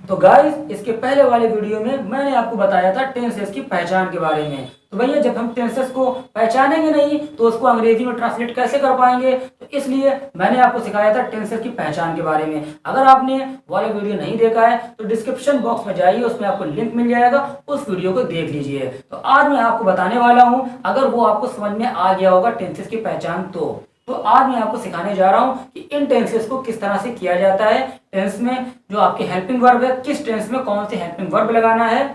तो गाइस इसके पहले वाले वीडियो में मैंने आपको बताया था टेंसेस की पहचान के बारे में। तो भैया जब हम टेंसेस को पहचानेंगे नहीं तो उसको अंग्रेजी में ट्रांसलेट कैसे कर पाएंगे, तो इसलिए मैंने आपको सिखाया था टेंसेस की पहचान के बारे में। अगर आपने वाला वीडियो नहीं देखा है तो डिस्क्रिप्शन बॉक्स में जाइए, उसमें आपको लिंक मिल जाएगा, उस वीडियो को देख लीजिए। तो आज मैं आपको बताने वाला हूँ, अगर वो आपको समझ में आ गया होगा टेंसेस की पहचान तो आज मैं आपको सिखाने जा रहा हूं कि इन टेंसेस को किस तरह से किया जाता है। टेंस में जो आपके हेल्पिंग वर्ब है, किस टेंस में कौन से हेल्पिंग वर्ब लगाना है,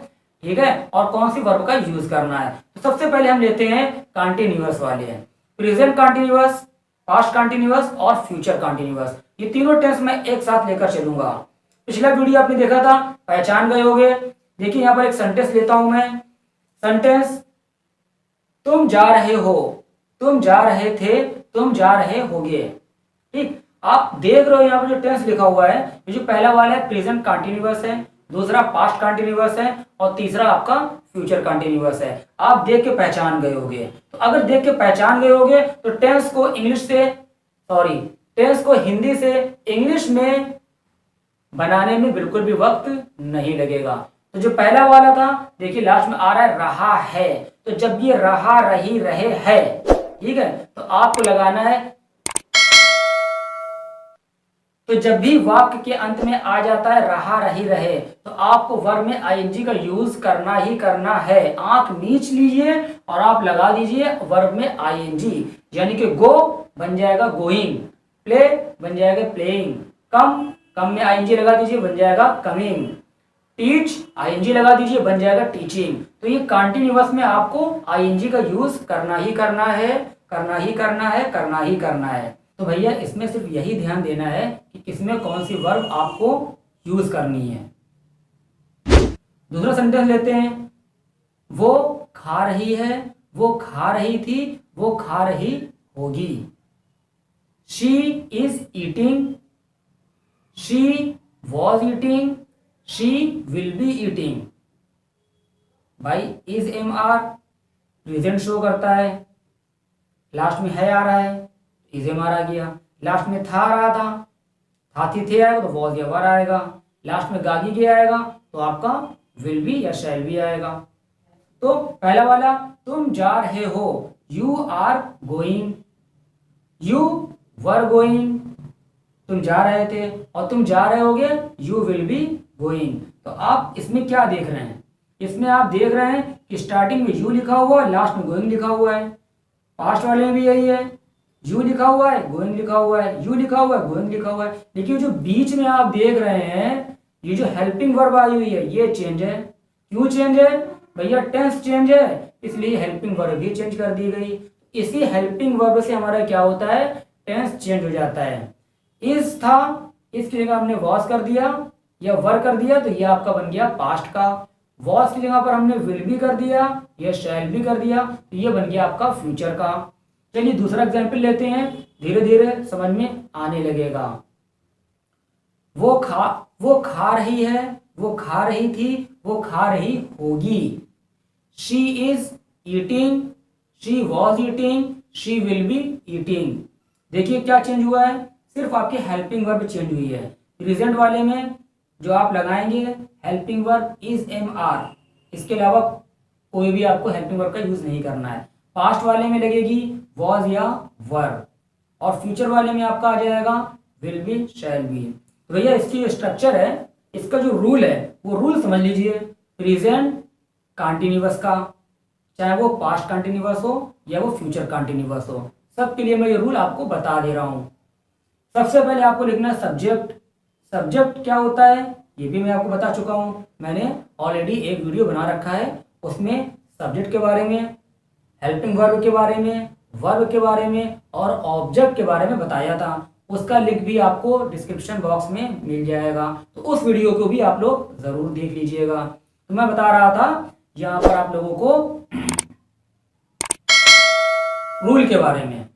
ठीक है, और कौन सी वर्ब का यूज करना है। तो सबसे पहले हम लेते हैं कंटिन्यूअस वाले हैं, प्रेजेंट कंटिन्यूअस, पास्ट कंटिन्यूअस और फ्यूचर कंटिन्यूअस। ये तीनों टेंस मैं एक साथ लेकर चलूंगा। पिछला वीडियो आपने देखा था, पहचान गए होंगे। देखिए यहां पर एक सेंटेंस लेता हूं मैं। सेंटेंस, तुम जा रहे हो, तुम जा रहे थे, तुम जा रहे होगे। ठीक, आप देख रहे हो यहाँ पर जो टेंस लिखा हुआ है, ये जो पहला वाला है प्रेजेंट कंटिन्यूअस है, दूसरा पास्ट कंटिन्यूअस है और तीसरा आपका फ्यूचर कंटिन्यूअस है। आप देख के पहचान गए होगे। तो अगर देख के पहचान गए होगे तो टेंस को हिंदी से इंग्लिश में बनाने में बिल्कुल भी वक्त नहीं लगेगा। तो जो पहला वाला था, देखिए लास्ट में आ रहा है रहा है, तो जब ये रहा, रही, रहे है, ठीक है, तो आपको लगाना है। तो जब भी वाक्य के अंत में आ जाता है रहा, रही, रहे, तो आपको वर्ब में आईएनजी का यूज करना ही करना है। आंख नीच लीजिए और आप लगा दीजिए वर्ब में आईएनजी, यानी कि गो बन जाएगा गोइंग, प्ले बन जाएगा प्लेइंग, कम में आईएनजी लगा दीजिए, बन जाएगा कमिंग, टीच आईएनजी लगा दीजिए, बन जाएगा टीचिंग। तो ये कंटिन्यूअस में आपको आईएनजी का यूज करना ही करना है, करना ही करना है, करना ही करना है। तो भैया इसमें सिर्फ यही ध्यान देना है कि किसमें कौन सी वर्ब आपको यूज करनी है। दूसरा सेंटेंस लेते हैं, वो खा रही है, वो खा रही थी, वो खा रही होगी। She is eating, she was eating, she will be eating. भाई is M R present show करता है, लास्ट में है आ रहा है, इज एम आर आ गया। लास्ट में था आ रहा था थी थे आएगा तो वॉज या वर आएगा। लास्ट में गागी के आएगा तो आपका विल बी या शैल बी आएगा। तो पहला वाला, तुम जा रहे हो, you are going, you were going, तुम जा रहे थे, और तुम जा रहे होगे, यू विल बी गोइंग। तो आप इसमें क्या देख रहे हैं, इसमें आप देख रहे हैं कि स्टार्टिंग में यू लिखा हुआ है, लास्ट में गोइंग लिखा हुआ है। पास्ट वाले में भी यही है, यू लिखा हुआ है, गोइंग लिखा हुआ है, यू लिखा हुआ है, गोइंग लिखा हुआ है। लेकिन जो बीच में आप देख रहे हैं, ये जो हेल्पिंग वर्ब आई हुई है, ये चेंज है। क्यों चेंज है भैया? टेंस चेंज है, इसलिए हेल्पिंग वर्ब भी चेंज कर दी गई। इसी हेल्पिंग वर्ब से हमारा क्या होता है, टेंस चेंज हो जाता है। इज था, इसकी जगह हमने वॉज कर दिया या वर कर दिया, तो ये आपका बन गया पास्ट का। वॉज की जगह पर हमने विल भी कर दिया या शैल भी कर दिया, तो ये बन गया आपका फ्यूचर का। चलिए दूसरा एग्जाम्पल लेते हैं, धीरे धीरे समझ में आने लगेगा। वो खा रही है, वो खा रही थी, वो खा रही होगी। She is eating, she was eating, she will be eating. देखिए क्या चेंज हुआ है, सिर्फ आपकी हेल्पिंग वर्ब चेंज हुई है। प्रेजेंट वाले में जो आप लगाएंगे helping verb is M are, इसके अलावा कोई भी आपको हेल्पिंग वर्ब का यूज नहीं करना है। पास्ट वाले में लगेगी वॉज या वर, और फ्यूचर वाले में आपका आ जाएगा विल बी, शैल बी। तो भैया इसकी स्ट्रक्चर है, इसका जो रूल है वो रूल समझ लीजिए। प्रेजेंट कंटिन्यूअस का, चाहे वो पास्ट कंटिन्यूअस हो या वो फ्यूचर कंटिन्यूअस हो, सबके लिए मैं ये रूल आपको बता दे रहा हूं। सबसे पहले आपको लिखना है सब्जेक्ट। सब्जेक्ट क्या होता है ये भी मैं आपको बता चुका हूं, मैंने ऑलरेडी एक वीडियो बना रखा है, उसमें सब्जेक्ट के बारे में, हेल्पिंग वर्ब के बारे में, वर्ब के बारे में और ऑब्जेक्ट के बारे में बताया था। उसका लिंक भी आपको डिस्क्रिप्शन बॉक्स में मिल जाएगा, तो उस वीडियो को भी आप लोग जरूर देख लीजिएगा। तो मैं बता रहा था यहाँ पर आप लोगों को रूल के बारे में।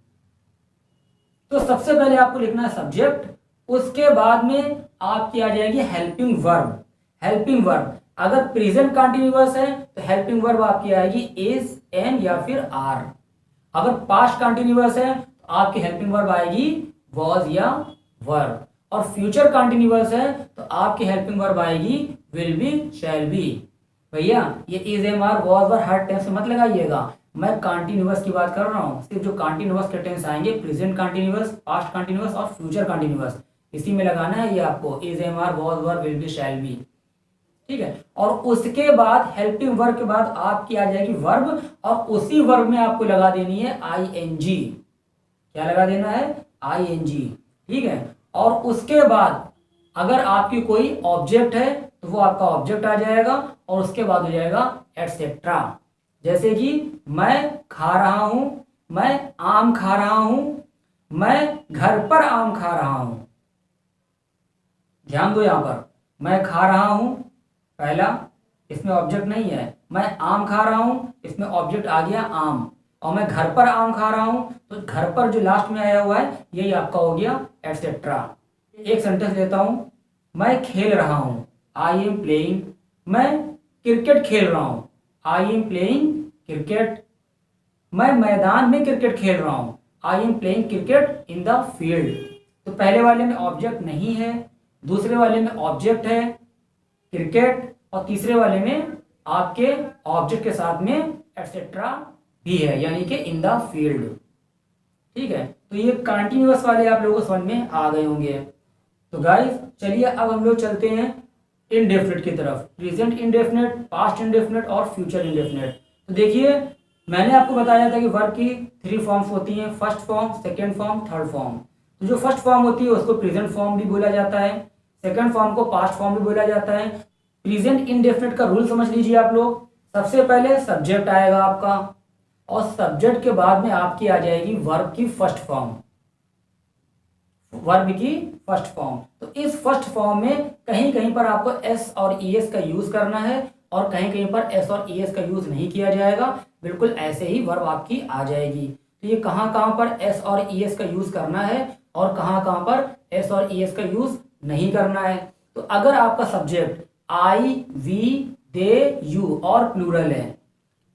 तो सबसे पहले आपको लिखना है सब्जेक्ट, उसके बाद में आपकी आ जाएगी हेल्पिंग वर्ब। हेल्पिंग वर्ब अगर प्रेजेंट कंटिन्यूअस है तो हेल्पिंग वर्ब आपकी आएगी इज, एन या फिर आर। अगर पास्ट कंटिन्यूअस है तो आपकी हेल्पिंग वर्ब आएगी वॉज या वर। और फ्यूचर कंटिन्यूअस है तो आपकी हेल्पिंग वर्ब आएगी विल बी, शैल बी। भैया ये is, M, are, was, were हर टेंस में मत लगाइएगा, मैं कंटिन्यूअस की बात कर रहा हूँ। सिर्फ जो कंटिन्यूअस के टेंस आएंगे प्रेजेंट कंटिन्यूअस, पास्ट कंटिन्यूअस और फ्यूचर कंटिन्यूअस, इसी में लगाना है ये आपको, is, M, are, was, were, will be, shall be. ठीक है, और उसके बाद हेल्पिंग वर्ब के बाद आपकी आ जाएगी वर्ब, और उसी वर्ब में आपको लगा देनी है आई एन जी। क्या लगा देना है? I N G. ठीक है, और उसके बाद अगर आपकी कोई ऑब्जेक्ट है तो वो आपका ऑब्जेक्ट आ जाएगा, और उसके बाद हो जाएगा एटसेट्रा। जैसे कि मैं खा रहा हूं, मैं आम खा रहा हूं, मैं घर पर आम खा रहा हूं। ध्यान दो यहां पर, मैं खा रहा हूं पहला, इसमें ऑब्जेक्ट नहीं है, मैं आम खा रहा हूं, इसमें ऑब्जेक्ट आ गया आम, और मैं घर पर आम खा रहा हूं तो घर पर जो लास्ट में आया हुआ है यही आपका हो गया एटसेट्रा। एक सेंटेंस लेता हूं, मैं खेल रहा हूं, आई एम प्लेइंग, मैं क्रिकेट खेल रहा हूं, आई एम प्लेइंग क्रिकेट, मैं मैदान में क्रिकेट खेल रहा हूं, I am playing cricket in the field. तो पहले वाले में ऑब्जेक्ट नहीं है, दूसरे वाले में ऑब्जेक्ट है क्रिकेट, और तीसरे वाले में आपके ऑब्जेक्ट के साथ में एटसेट्रा भी है, यानी कि इन द फील्ड। ठीक है, तो ये कंटिन्यूअस वाले आप लोगों को समझ में आ गए होंगे। तो गाइस चलिए अब हम लोग चलते हैं इनडेफिनिट की तरफ, प्रेजेंट इंडेफिनिट, पास्ट इंडेफिनिट और फ्यूचर इंडेफिनिट। तो देखिए मैंने आपको बताया था कि वर्ब की 3 फॉर्म्स होती हैं, first form, second form, third form. तो जो फर्स्ट फॉर्म होती है उसको प्रेजेंट फॉर्म भी बोला जाता है, सेकेंड फॉर्म को पास्ट फॉर्म भी बोला जाता है। प्रेजेंट इंडेफिनिट का रूल समझ लीजिए आप लोग। सबसे पहले सब्जेक्ट आएगा आपका, और सब्जेक्ट के बाद में आपकी आ जाएगी वर्ब की फर्स्ट फॉर्म, वर्ब की फर्स्ट फॉर्म। तो इस फर्स्ट फॉर्म में कहीं कहीं पर आपको एस और ई एस का यूज करना है, और कहीं कहीं पर एस और ई एस का यूज नहीं किया जाएगा, बिल्कुल ऐसे ही वर्ब आपकी आ जाएगी। तो ये कहाँ कहाँ पर एस और ई एस का यूज करना है और कहाँ कहाँ पर एस और ई एस का यूज नहीं करना है। तो अगर आपका subject I, we, they, you और प्लूरल है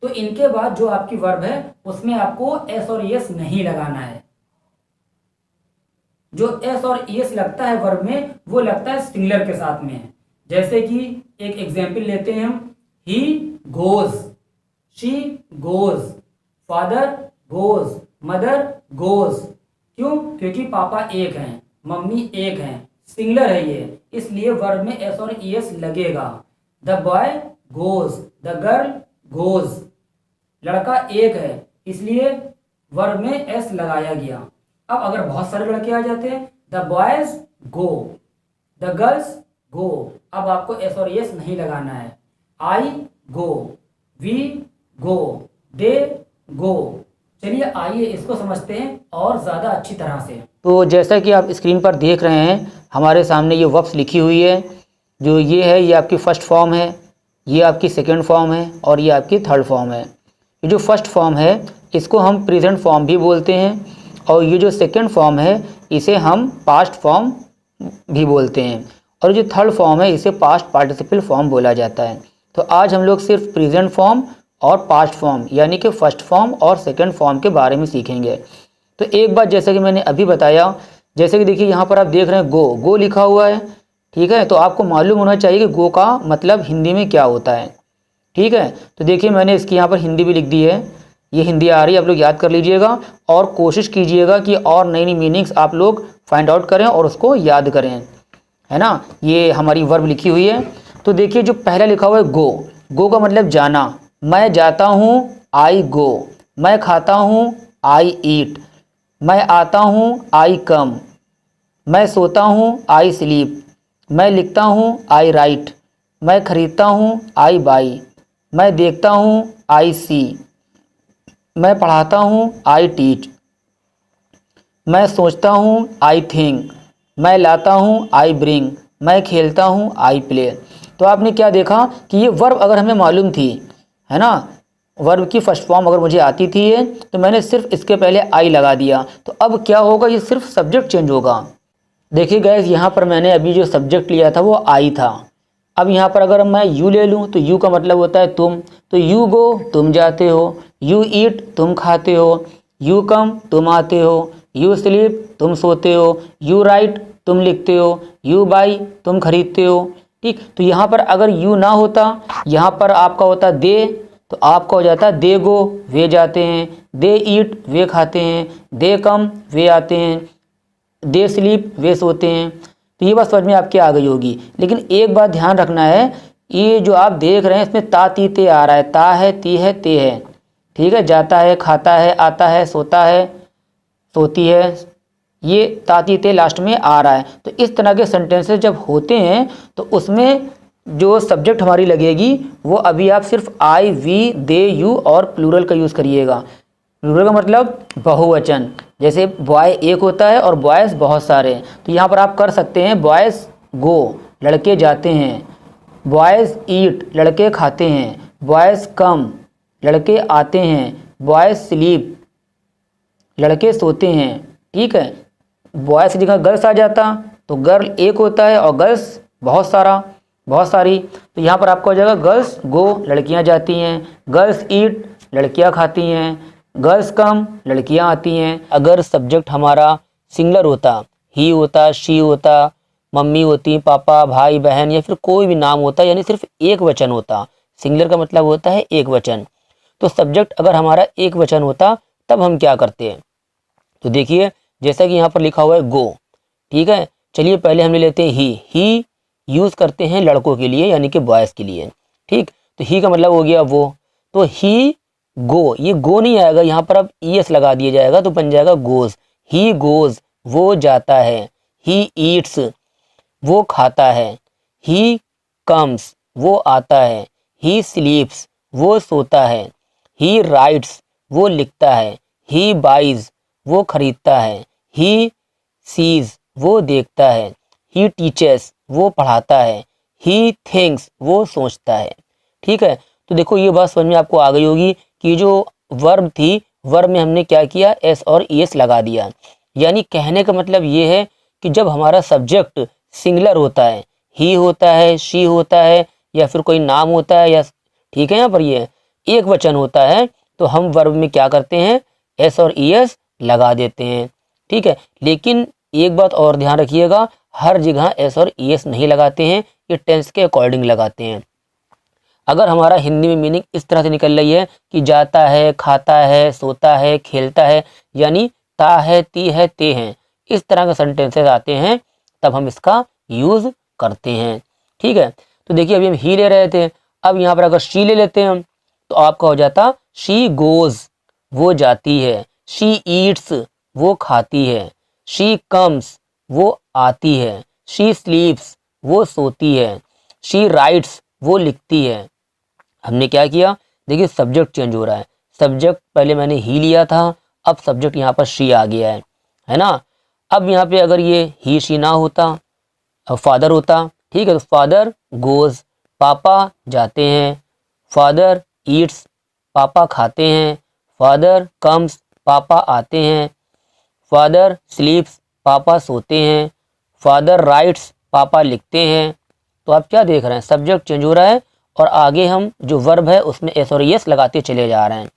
तो इनके बाद जो आपकी वर्ब है उसमें आपको एस और ई एस नहीं लगाना है। जो एस और ई एस लगता है वर्ब में वो लगता है सिंगुलर के साथ में। जैसे कि एक एग्जाम्पल लेते हैं हम, he goes, she goes, father goes, mother goes. क्यों? क्योंकि पापा एक हैं, मम्मी एक हैं, सिंगुलर है ये, इसलिए वर्ब में एस और ई एस लगेगा। The boy goes, the girl goes, लड़का एक है इसलिए वर्ब में एस लगाया गया। अब अगर बहुत सारे लड़के आ जाते हैं, the boys go, the girls go, अब आपको एस और एस नहीं लगाना है। आई गो, वी गो, दे गो। चलिए आइए इसको समझते हैं और ज़्यादा अच्छी तरह से। तो जैसा कि आप स्क्रीन पर देख रहे हैं हमारे सामने ये वर्ब्स लिखी हुई है। जो ये है ये आपकी फर्स्ट फॉर्म है, ये आपकी सेकंड फॉर्म है और ये आपकी थर्ड फॉर्म है। ये जो फर्स्ट फॉर्म है इसको हम प्रेजेंट फॉर्म भी बोलते हैं, और ये जो सेकंड फॉर्म है इसे हम पास्ट फॉर्म भी बोलते हैं, और जो थर्ड फॉर्म है इसे पास्ट पार्टिसिपल फॉर्म बोला जाता है। तो आज हम लोग सिर्फ प्रेजेंट फॉर्म और पास्ट फॉर्म यानी कि फर्स्ट फॉर्म और सेकंड फॉर्म के बारे में सीखेंगे। तो एक बात जैसे कि मैंने अभी बताया, जैसे कि देखिए यहाँ पर आप देख रहे हैं गो, गो लिखा हुआ है, ठीक है। तो आपको मालूम होना चाहिए कि गो का मतलब हिंदी में क्या होता है, ठीक है। तो देखिए मैंने इसकी यहाँ पर हिंदी भी लिख दी है, ये हिंदी आ रही है, आप लोग याद कर लीजिएगा और कोशिश कीजिएगा कि और नई नई मीनिंग्स आप लोग फाइंड आउट करें और उसको याद करें, है ना। ये हमारी वर्ब लिखी हुई है। तो देखिए जो पहला लिखा हुआ है गो, गो का मतलब जाना, मैं जाता हूँ आई गो, मैं खाता हूँ आई ईट, मैं आता हूँ आई कम, मैं सोता हूँ आई स्लीप, मैं लिखता हूँ आई राइट, मैं खरीदता हूँ आई बाई, मैं देखता हूँ आई सी, मैं पढ़ाता हूँ आई टीच, मैं सोचता हूँ आई थिंक, मैं लाता हूँ आई ब्रिंग, मैं खेलता हूँ आई प्ले। तो आपने क्या देखा कि ये वर्ब अगर हमें मालूम थी, है ना, वर्ब की फर्स्ट फॉर्म अगर मुझे आती थी ये, तो मैंने सिर्फ इसके पहले आई लगा दिया, तो अब क्या होगा, ये सिर्फ सब्जेक्ट चेंज होगा। देखिए गाइस यहाँ पर मैंने अभी जो सब्जेक्ट लिया था वो आई था। अब यहाँ पर अगर मैं यू ले लूँ तो यू का मतलब होता है तुम, तो यू गो तुम जाते हो, यू ईट तुम खाते हो, यू कम तुम आते हो, यू स्लीप तुम सोते हो, यू राइट तुम लिखते हो, यू बाई तुम खरीदते हो। ठीक, तो यहाँ पर अगर यू ना होता, यहाँ पर आपका होता दे, तो आपका हो जाता दे गो वे जाते हैं, दे ईट वे खाते हैं, दे कम वे आते हैं, दे स्लीप वे सोते हैं। तो ये बात समझ में आपके आ गई होगी। लेकिन एक बात ध्यान रखना है, ये जो आप देख रहे हैं इसमें ता ती ते आ रहा है, ता है ती है ते है। ठीक है, जाता है, खाता है, आता है, सोता है, सोती है, ये ता ती ते लास्ट में आ रहा है। तो इस तरह के सेंटेंसेस जब होते हैं तो उसमें जो सब्जेक्ट हमारी लगेगी वो अभी आप सिर्फ आई वी दे यू और प्लूरल का यूज़ करिएगा। प्लूरल का मतलब बहुवचन, जैसे बॉय एक होता है और बॉयज़ बहुत सारे हैं। तो यहाँ पर आप कर सकते हैं बॉयज़ गो लड़के जाते हैं, बॉयज़ ईट लड़के खाते हैं, बॉयज़ कम लड़के आते हैं, बॉयज़ स्लीप लड़के सोते हैं। ठीक है, बॉयज़ की जगह गर्ल्स आ जाता तो गर्ल एक होता है और गर्ल्स बहुत सारी। तो यहाँ पर आपका हो जाएगा गर्ल्स गो लड़कियाँ जाती हैं, गर्ल्स ईट लड़कियाँ खाती हैं, गर्ल्स कम लड़कियाँ आती हैं। अगर सब्जेक्ट हमारा सिंगुलर होता, ही होता, शी होता, मम्मी होती, पापा, भाई बहन या फिर कोई भी नाम होता, यानी सिर्फ एक वचन होता, सिंगुलर का मतलब होता है एक वचन। तो सब्जेक्ट अगर हमारा एक वचन होता तब हम क्या करते हैं, तो देखिए जैसा कि यहाँ पर लिखा हुआ है गो। ठीक है, चलिए पहले हम ले लेते हैं ही यूज़ करते हैं लड़कों के लिए यानी कि बॉयज़ के लिए। ठीक, तो ही का मतलब हो गया वो, तो ही गो, ये गो नहीं आएगा, यहाँ पर अब ईएस लगा दिया जाएगा तो बन जाएगा गोज। ही गोज वो जाता है, ही ईट्स वो खाता है, ही कम्स वो आता है, ही स्लीप्स वो सोता है, ही राइट्स वो लिखता है, ही बाइज वो खरीदता है, ही सीज वो देखता है, ही टीचर्स वो पढ़ाता है, ही थिंक्स वो सोचता है। ठीक है, तो देखो ये बात समझ में आपको आ गई होगी कि जो वर्ब थी, वर्ब में हमने क्या किया, एस और ईएस लगा दिया। यानी कहने का मतलब ये है कि जब हमारा सब्जेक्ट सिंगुलर होता है, ही होता है, शी होता है या फिर कोई नाम होता है, या ठीक है यहाँ पर ये एक वचन होता है, तो हम वर्ब में क्या करते हैं, एस और ईएस लगा देते हैं। ठीक है, लेकिन एक बात और ध्यान रखिएगा, हर जगह एस और ईएस नहीं लगाते हैं, ये टेंस के अकॉर्डिंग लगाते हैं। अगर हमारा हिंदी में मीनिंग इस तरह से निकल रही है कि जाता है, खाता है, सोता है, खेलता है, यानी ता है, ती है, ते हैं, इस तरह के सेंटेंसेस आते हैं तब हम इसका यूज़ करते हैं। ठीक है, तो देखिए अभी हम ही ले रहे थे, अब यहाँ पर अगर शी ले लेते हैं हम तो आपका हो जाता शी गोज वो जाती है, शी ईट्स वो खाती है, शी कम्स वो आती है, शी स्लीप्स वो सोती है, शी राइट्स वो लिखती है। हमने क्या किया, देखिए सब्जेक्ट चेंज हो रहा है, सब्जेक्ट पहले मैंने ही लिया था, अब सब्जेक्ट यहाँ पर शी आ गया है ना। अब यहाँ पे अगर ये ही शी ना होता, अब फादर होता। ठीक है, तो फादर गोज पापा जाते हैं, फादर ईट्स पापा खाते हैं, फादर कम्स पापा आते हैं, फादर स्लीप्स पापा सोते हैं, फादर राइट्स पापा लिखते हैं। तो आप क्या देख रहे हैं, सब्जेक्ट चेंज हो रहा है और आगे हम जो वर्ब है उसमें एस और एस लगाते चले जा रहे हैं।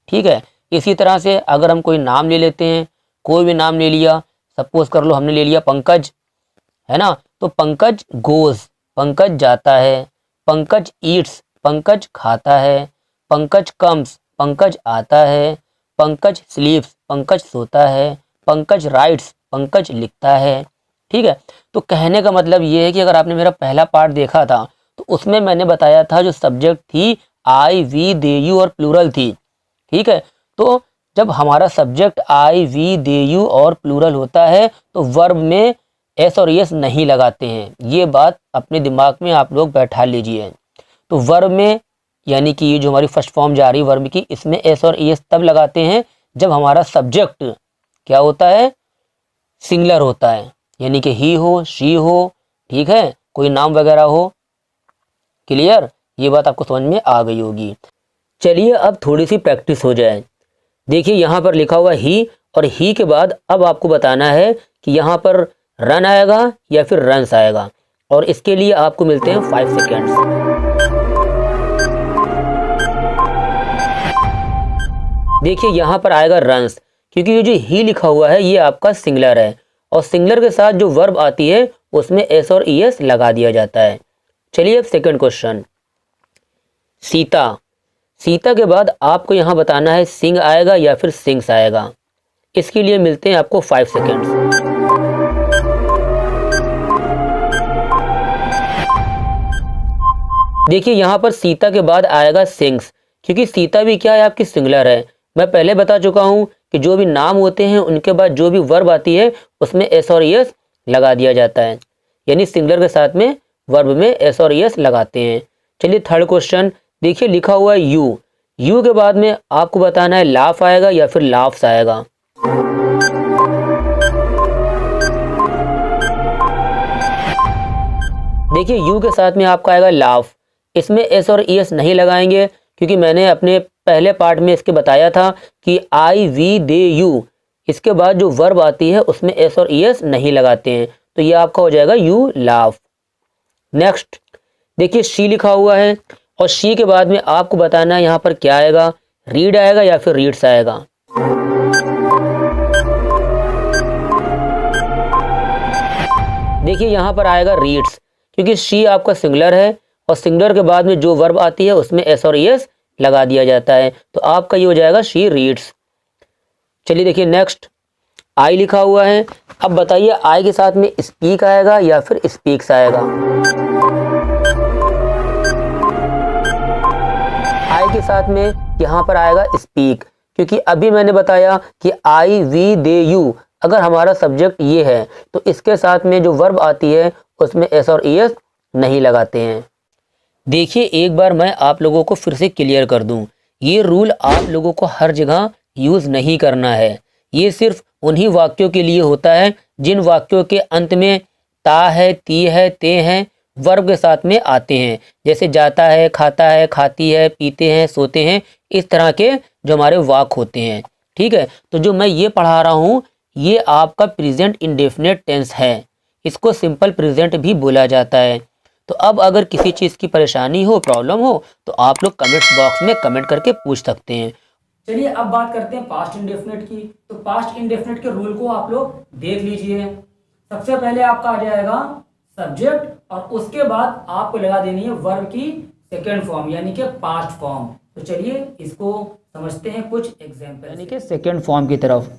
ठीक है, इसी तरह से अगर हम कोई नाम ले लेते हैं, कोई भी नाम ले लिया, सपोज कर लो हमने ले लिया पंकज, है ना, तो पंकज गोज पंकज जाता है, पंकज ईट्स पंकज खाता है, पंकज कम्स पंकज आता है, पंकज स्लीप्स पंकज सोता है, पंकज राइट्स पंकज लिखता है। ठीक है, तो कहने का मतलब ये है कि अगर आपने मेरा पहला पार्ट देखा था तो उसमें मैंने बताया था जो सब्जेक्ट थी आई वी दे यू और प्लूरल थी। ठीक है, तो जब हमारा subject I we they you और प्लूरल होता है तो वर्ब में एस और एस नहीं लगाते हैं, ये बात अपने दिमाग में आप लोग बैठा लीजिए। तो वर्ब में यानी कि ये जो हमारी फर्स्ट फॉर्म जा रही है वर्ब की, इसमें एस और एस तब लगाते हैं जब हमारा सब्जेक्ट क्या होता है, सिंगुलर होता है, यानी कि ही हो, शी हो, ठीक है, कोई नाम वगैरह हो। क्लियर, ये बात आपको समझ में आ गई होगी। चलिए अब थोड़ी सी प्रैक्टिस हो जाए। देखिए यहाँ पर लिखा हुआ ही, और ही के बाद अब आपको बताना है कि यहाँ पर रन आएगा या फिर रन्स आएगा, और इसके लिए आपको मिलते हैं 5 सेकेंड्स। देखिए यहाँ पर आएगा रन्स, क्योंकि ये जो ही लिखा हुआ है ये आपका सिंगुलर है और सिंगुलर के साथ जो वर्ब आती है उसमें एस और ईएस लगा दिया जाता है। चलिए अब सेकंड क्वेश्चन, सीता। सीता के बाद आपको यहाँ बताना है सिंग आएगा या फिर सिंग्स आएगा। इसके लिए मिलते हैं आपको 5 सेकेंड्स। देखिए यहाँ पर सीता के बाद आएगा सिंग्स, क्योंकि सीता भी क्या है आपकी सिंगुलर है। मैं पहले बता चुका हूँ कि जो भी नाम होते हैं उनके बाद जो भी वर्ब आती है उसमें एस और ईएस लगा दिया जाता है, यानी सिंगुलर के साथ में वर्ब में एस और ईएस लगाते हैं। चलिए थर्ड क्वेश्चन, देखिए लिखा हुआ है यू। यू के बाद में आपको बताना है लाफ आएगा या फिर लाफ्स आएगा। देखिए यू के साथ में आपका आएगा लाफ। इसमें एस और ईएस नहीं लगाएंगे, क्योंकि मैंने अपने पहले पार्ट में इसके बताया था कि आई वी दे यू, इसके बाद जो वर्ब आती है उसमें एस और ईएस नहीं लगाते हैं, तो ये आपका हो जाएगा यू लाफ। नेक्स्ट देखिए शी लिखा हुआ है, और शी के बाद में आपको बताना है यहाँ पर क्या आएगा, रीड आएगा या फिर रीड्स आएगा। देखिए यहाँ पर आएगा रीड्स, क्योंकि शी आपका सिंगुलर है और सिंगुलर के बाद में जो वर्ब आती है उसमें एस और ईएस लगा दिया जाता है, तो आपका ये हो जाएगा शी रीड्स। चलिए देखिए नेक्स्ट आई लिखा हुआ है। अब बताइए आई के साथ में स्पीक आएगा या फिर स्पीक्स आएगा। आई के साथ में यहाँ पर आएगा स्पीक, क्योंकि अभी मैंने बताया कि आई वी दे यू, अगर हमारा सब्जेक्ट ये है तो इसके साथ में जो वर्ब आती है उसमें एस और ईएस नहीं लगाते हैं। देखिए एक बार मैं आप लोगों को फिर से क्लियर कर दूं, ये रूल आप लोगों को हर जगह यूज़ नहीं करना है। ये सिर्फ उन्हीं वाक्यों के लिए होता है जिन वाक्यों के अंत में ता है, ती है, ते हैं, वर्ब के साथ में आते हैं, जैसे जाता है, खाता है, खाती है, पीते हैं, सोते हैं, इस तरह के जो हमारे वाक्य होते हैं। ठीक है, तो जो मैं ये पढ़ा रहा हूँ ये आपका प्रेजेंट इंडेफिनिट टेंस है, इसको सिंपल प्रेजेंट भी बोला जाता है। तो अब अगर किसी चीज़ की परेशानी हो, प्रॉब्लम हो, तो आप लोग कमेंट्स बॉक्स में कमेंट करके पूछ सकते हैं। चलिए अब बात करते हैं पास्ट इंडेफिनिट की। तो पास्ट इंडेफिनिट के रूल को आप लोग देख लीजिए। सबसे पहले आपका आ जाएगा सब्जेक्ट, और उसके बाद आपको लगा देनी है वर्ब की सेकेंड फॉर्म यानी कि पास्ट फॉर्म। तो चलिए इसको समझते हैं कुछ एग्जाम्पल, यानी कि सेकेंड फॉर्म की तरफ।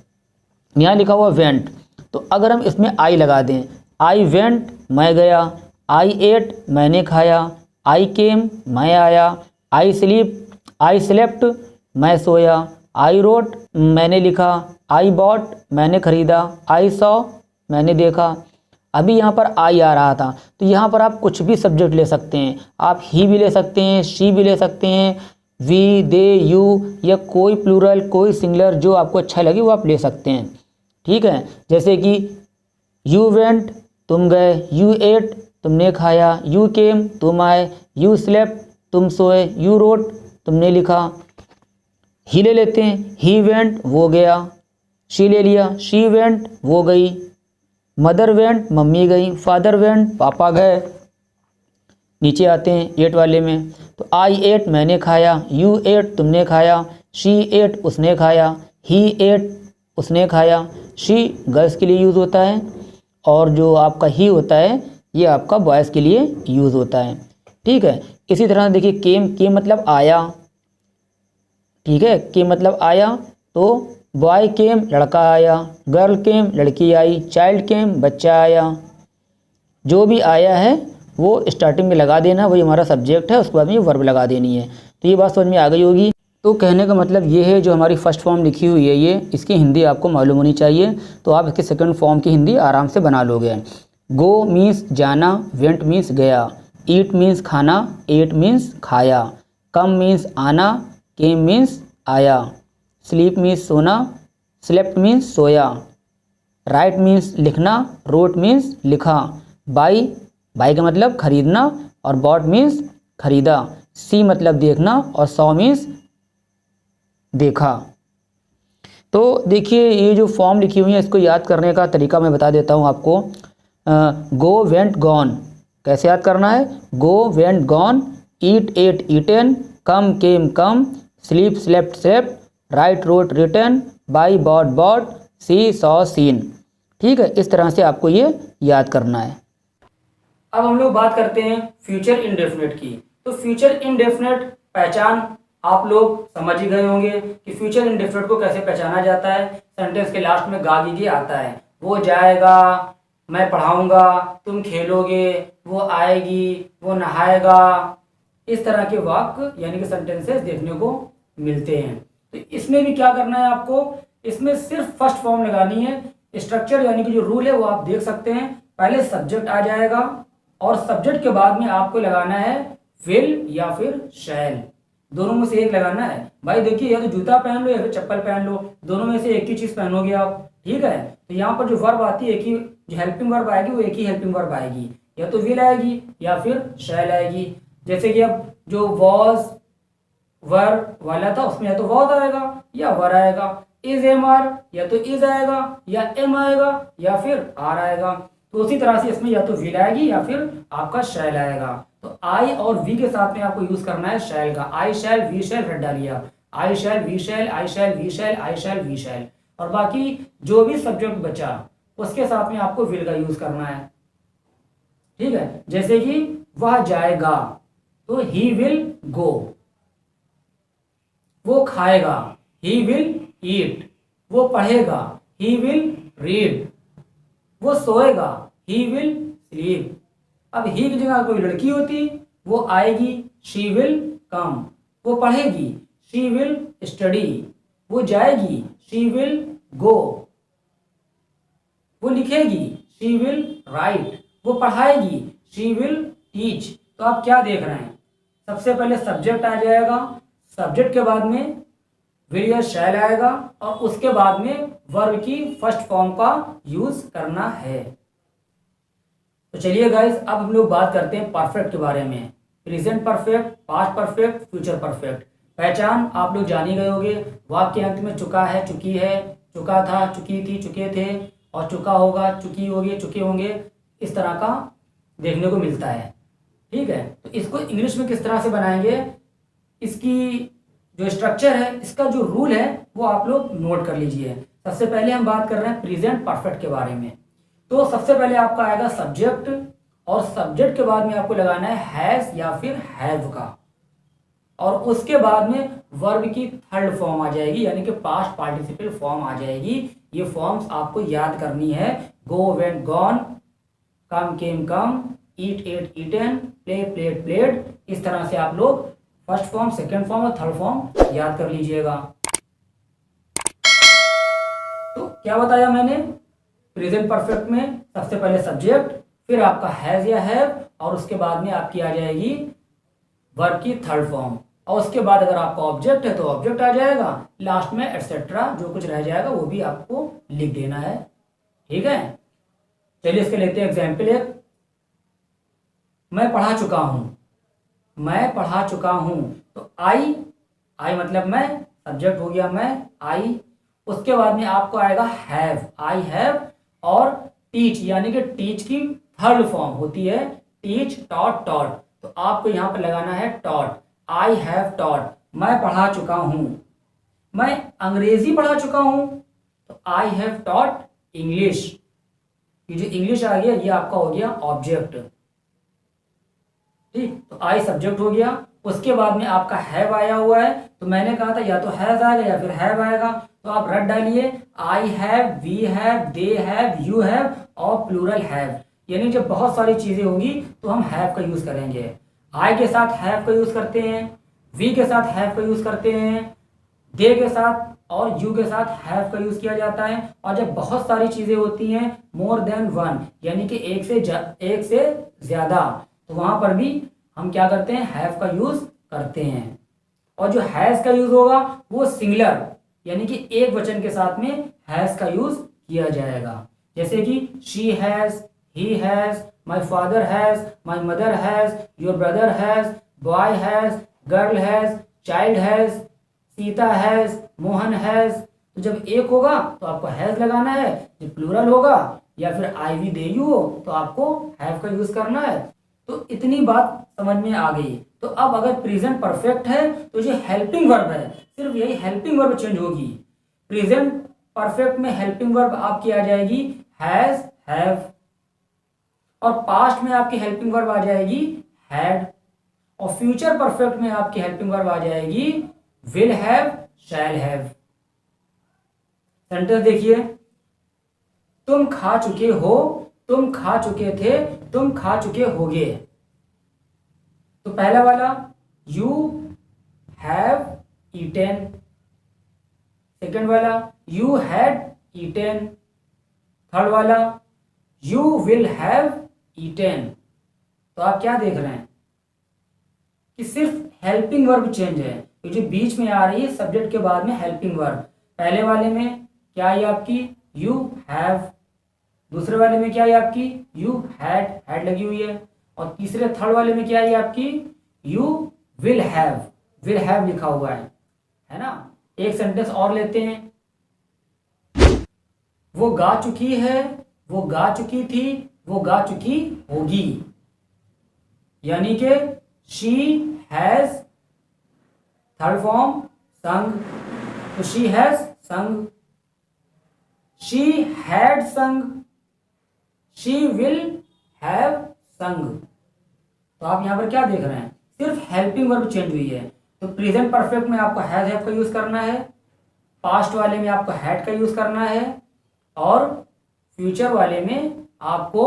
यहाँ लिखा हुआ वेंट, तो अगर हम इसमें आई लगा दें, आई वेंट मैं गया, आई एट मैंने खाया, आई केम मैं आया, आई स्लेप्ट मैं सोया, आई रोट मैंने लिखा, आई बॉट मैंने खरीदा, आई सॉ मैंने देखा। अभी यहाँ पर आई आ रहा था, तो यहाँ पर आप कुछ भी सब्जेक्ट ले सकते हैं। आप ही भी ले सकते हैं, शी भी ले सकते हैं, वी, दे, यू, या कोई प्लूरल, कोई सिंगुलर जो आपको अच्छा लगे वो आप ले सकते हैं। ठीक है, जैसे कि यू वेंट तुम गए, यू एट तुमने खाया, यू केम तुम आए, यू स्लेप्ट तुम सोए, यू रोट तुमने लिखा। ही ले लेते हैं, ही वेंट वो गया, शी ले लिया, शी वेंट वो गई, मदर वेंट मम्मी गई, फादर वेंट पापा गए। नीचे आते हैं एट वाले में, तो आई एट मैंने खाया, यू एट तुमने खाया, शी एट उसने खाया, ही एट उसने खाया। शी गर्ल्स के लिए यूज़ होता है, और जो आपका ही होता है ये आपका बॉयज़ के लिए यूज़ होता है। ठीक है, इसी तरह देखिए केम मतलब आया। ठीक है, के मतलब आया, तो बॉय केम लड़का आया, गर्ल केम लड़की आई, चाइल्ड केम बच्चा आया। जो भी आया है वो स्टार्टिंग में लगा देना, वही हमारा सब्जेक्ट है, उसके बाद में ये वर्ब लगा देनी है। तो ये बात समझ में आ गई होगी। तो कहने का मतलब ये है, जो हमारी फर्स्ट फॉर्म लिखी हुई है ये, इसकी हिंदी आपको मालूम होनी चाहिए, तो आप इसके सेकंड फॉर्म की हिंदी आराम से बना लोगे। गो मीन्स जाना, वेंट मीन्स गया, ईट मीन्स खाना, एट मीन्स खाया, कम मीन्स आना, केम मीन्स आया, स्लीप मीन्स सोना, स्लेप्ट मीन्स सोया, राइट मीन्स लिखना, रोट मीन्स लिखा, बाई का मतलब खरीदना, और बॉट मीन्स खरीदा, सी मतलब देखना, और सॉ मीन्स देखा। तो देखिए ये जो फॉर्म लिखी हुई है इसको याद करने का तरीका मैं बता देता हूँ आपको। गो वेंट गॉन कैसे याद करना है, go went gone, eat ate eaten, come came come, sleep slept slept, write wrote written, buy bought bought, see saw seen. ठीक है, इस तरह से आपको ये याद करना है। अब हम लोग बात करते हैं फ्यूचर इंडेफिनिट की। तो फ्यूचर इंडेफिनिट पहचान आप लोग समझ ही गए होंगे कि फ्यूचर इंडेफिनिट को कैसे पहचाना जाता है। सेंटेंस के लास्ट में गा गी आता है, वो जाएगा, मैं पढ़ाऊंगा, तुम खेलोगे, वो आएगी, वो नहाएगा। इस तरह के वाक्य यानी कि सेंटेंसेस देखने को मिलते हैं। तो इसमें भी क्या करना है आपको, इसमें सिर्फ फर्स्ट फॉर्म लगानी है। स्ट्रक्चर यानी कि जो रूल है वो आप देख सकते हैं। पहले सब्जेक्ट आ जाएगा और सब्जेक्ट के बाद में आपको लगाना है विल या फिर शैल, दोनों में से एक लगाना है। भाई देखिए, या तो जूता पहन लो या फिर चप्पल पहन लो, दोनों में से एक ही चीज पहनोगे आप, ठीक है। तो यहाँ पर जो वर्ब आती है, एक ही जो हेल्पिंग वर्ब आएगी वो एक ही हेल्पिंग वर्ब आएगी, या तो विल आएगी या फिर शैल आएगी। जैसे कि अब जो वॉज वर्ब वाला था उसमें या तो वॉज आएगा या वर आएगा। इज एम आर या तो इज आएगा या एम आएगा या फिर आर आएगा। तो उसी तरह से इसमें या तो विल आएगी या फिर आपका शैल आएगा। तो आई और वी के साथ में आपको यूज करना है शैल का। आई शैल वी शैल रट डालिए आप, I shall we shall, I shall we shall, I shall we shall. और बाकी जो भी सब्जेक्ट बचा उसके साथ में आपको विल का यूज करना है, ठीक है। जैसे कि वह जाएगा तो ही विल गो, वो खाएगा ही विल ईट, वो पढ़ेगा ही विल रीड, वो सोएगा ही विल स्लीप। अब ही की जगह कोई लड़की होती वो आएगी शी विल कम, वो पढ़ेगी शी विल स्टडी, वो जाएगी शी विल गो, वो लिखेगी शी विल राइट, वो पढ़ाएगी शी विल टीच। तो आप क्या देख रहे हैं, सबसे पहले सब्जेक्ट आ जाएगा, सब्जेक्ट के बाद में विल या शैल आएगा और उसके बाद में वर्ब की फर्स्ट फॉर्म का यूज करना है। तो चलिए गाइस, अब हम लोग बात करते हैं परफेक्ट के बारे में। Present perfect, past perfect, future perfect. पहचान आप लोग जान ही गए होंगे, वाक्य के अंत में चुका है, चुकी है, चुका था, चुकी थी, चुके थे, और चुका होगा, चुकी होगी, चुके होंगे, इस तरह का देखने को मिलता है, ठीक है। तो इसको इंग्लिश में किस तरह से बनाएंगे, इसकी जो स्ट्रक्चर है, इसका जो रूल है वो आप लोग नोट कर लीजिए। सबसे पहले हम बात कर रहे हैं प्रेजेंट परफेक्ट के बारे में। तो सबसे पहले आपका आएगा सब्जेक्ट और सब्जेक्ट के बाद में आपको लगाना है हैज या फिर हैव का, और उसके बाद में वर्ब की थर्ड फॉर्म आ जाएगी यानी कि पास्ट पार्टिसिपल फॉर्म आ जाएगी। ये फॉर्म्स आपको याद करनी है। Go went gone, come came come, eat ate eaten, play played played. इस तरह से आप लोग फर्स्ट फॉर्म, सेकेंड फॉर्म और थर्ड फॉर्म याद कर लीजिएगा। तो क्या बताया मैंने, प्रेजेंट परफेक्ट में सबसे पहले सब्जेक्ट, फिर आपका हैज या हैव, और उसके बाद में आपकी आ जाएगी वर्ब की थर्ड फॉर्म, और उसके बाद अगर आपका ऑब्जेक्ट है तो ऑब्जेक्ट आ जाएगा, लास्ट में एटसेट्रा जो कुछ रह जाएगा वो भी आपको लिख देना है, ठीक है। चलिए इसके लेते हैं एग्जाम्पल एक। मैं पढ़ा चुका हूं, मैं पढ़ा चुका हूं, तो आई, आई मतलब मैं, सब्जेक्ट हो गया मैं, आई। उसके बाद में आपको आएगा हैव, आई हैव, और टीच यानी कि टीच की थर्ड फॉर्म होती है टीच, टॉट, टॉट। तो आपको यहां पर लगाना है टॉट, आई हैव टॉट, मैं पढ़ा चुका हूं। मैं अंग्रेजी पढ़ा चुका हूं, तो आई हैव टॉट इंग्लिश। ये जो इंग्लिश आ गया ये आपका हो गया ऑब्जेक्ट, ठीक। तो आई सब्जेक्ट हो गया, उसके बाद में आपका हैव आया हुआ है, तो मैंने कहा था या तो हैज आएगा या फिर हैव आएगा, तो आप रट डालिए I have, we have, they have, you have और प्लूरल हैव। यानी जब बहुत सारी चीजें होगी तो हम हैव का यूज करेंगे। आई के साथ हैव का यूज करते हैं, वी के साथ हैव का यूज करते हैं, दे के साथ और यू के साथ हैव का यूज किया जाता है। और जब बहुत सारी चीजें होती हैं, मोर देन वन यानी कि एक से ज्यादा, तो वहां पर भी हम क्या करते हैं, हैव का यूज करते हैं। और जो हैज का यूज होगा वो सिंगुलर यानी कि एक वचन के साथ में हैज का यूज किया जाएगा। जैसे कि she has, he has, my father has, my mother has, your brother has, boy has, girl has, child has, Sita has, Mohan has. तो जब एक होगा तो आपको हैज लगाना है, जब प्लूरल होगा या फिर आई वी दे यू हो तो आपको हैव का यूज करना है। तो इतनी बात समझ में आ गई। तो अब अगर प्रेजेंट परफेक्ट है तो जो हेल्पिंग वर्ब है सिर्फ यही हेल्पिंग वर्ब चेंज होगी। प्रेजेंट परफेक्ट में हेल्पिंग वर्ब आपकी आ जाएगी हैज, हैव। और पास्ट में आपकी हेल्पिंग वर्ब आ जाएगी हैड, और फ्यूचर परफेक्ट में आपकी हेल्पिंग वर्ब आ जाएगी will have, shall have. Sentence देखिए, तुम खा चुके हो, तुम खा चुके थे, तुम खा चुके होगे। तो पहला वाला यू हैव ईटेन, सेकेंड वाला यू हैड ईटेन, थर्ड वाला यू विल हैव ईटेन। तो आप क्या देख रहे हैं कि सिर्फ हेल्पिंग वर्ब चेंज है, तो जो बीच में आ रही है सब्जेक्ट के बाद में हेल्पिंग वर्ब। पहले वाले में क्या है आपकी यू हैव, दूसरे वाले में क्या है आपकी यू हैड, हैड लगी हुई है, और तीसरे थर्ड वाले में क्या है आपकी यू विल हैव लिखा हुआ है ना। एक सेंटेंस और लेते हैं, वो गा चुकी है, वो गा चुकी थी, वो गा चुकी होगी। यानी कि शी हैज, थर्ड फॉर्म संग, तो शी हैज संग, शी हैड संग, शी विल हैव संग। तो आप यहां पर क्या देख रहे हैं, सिर्फ हेल्पिंग वर्ब चेंज हुई है। तो प्रेजेंट परफेक्ट में आपको हैज हैव का यूज करना है, पास्ट वाले में आपको हैड का यूज करना है, और फ्यूचर वाले में आपको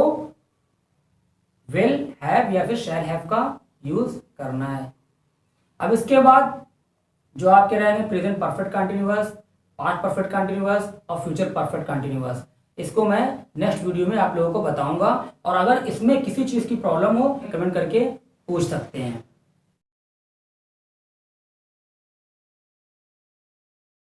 विल हैव या फिर शैल हैव का यूज करना है। अब इसके बाद जो आपके रहेंगे present perfect continuous, past perfect continuous और फ्यूचर परफेक्ट कंटिन्यूअस, इसको मैं नेक्स्ट वीडियो में आप लोगों को बताऊंगा। और अगर इसमें किसी चीज़ की प्रॉब्लम हो कमेंट करके पूछ सकते हैं।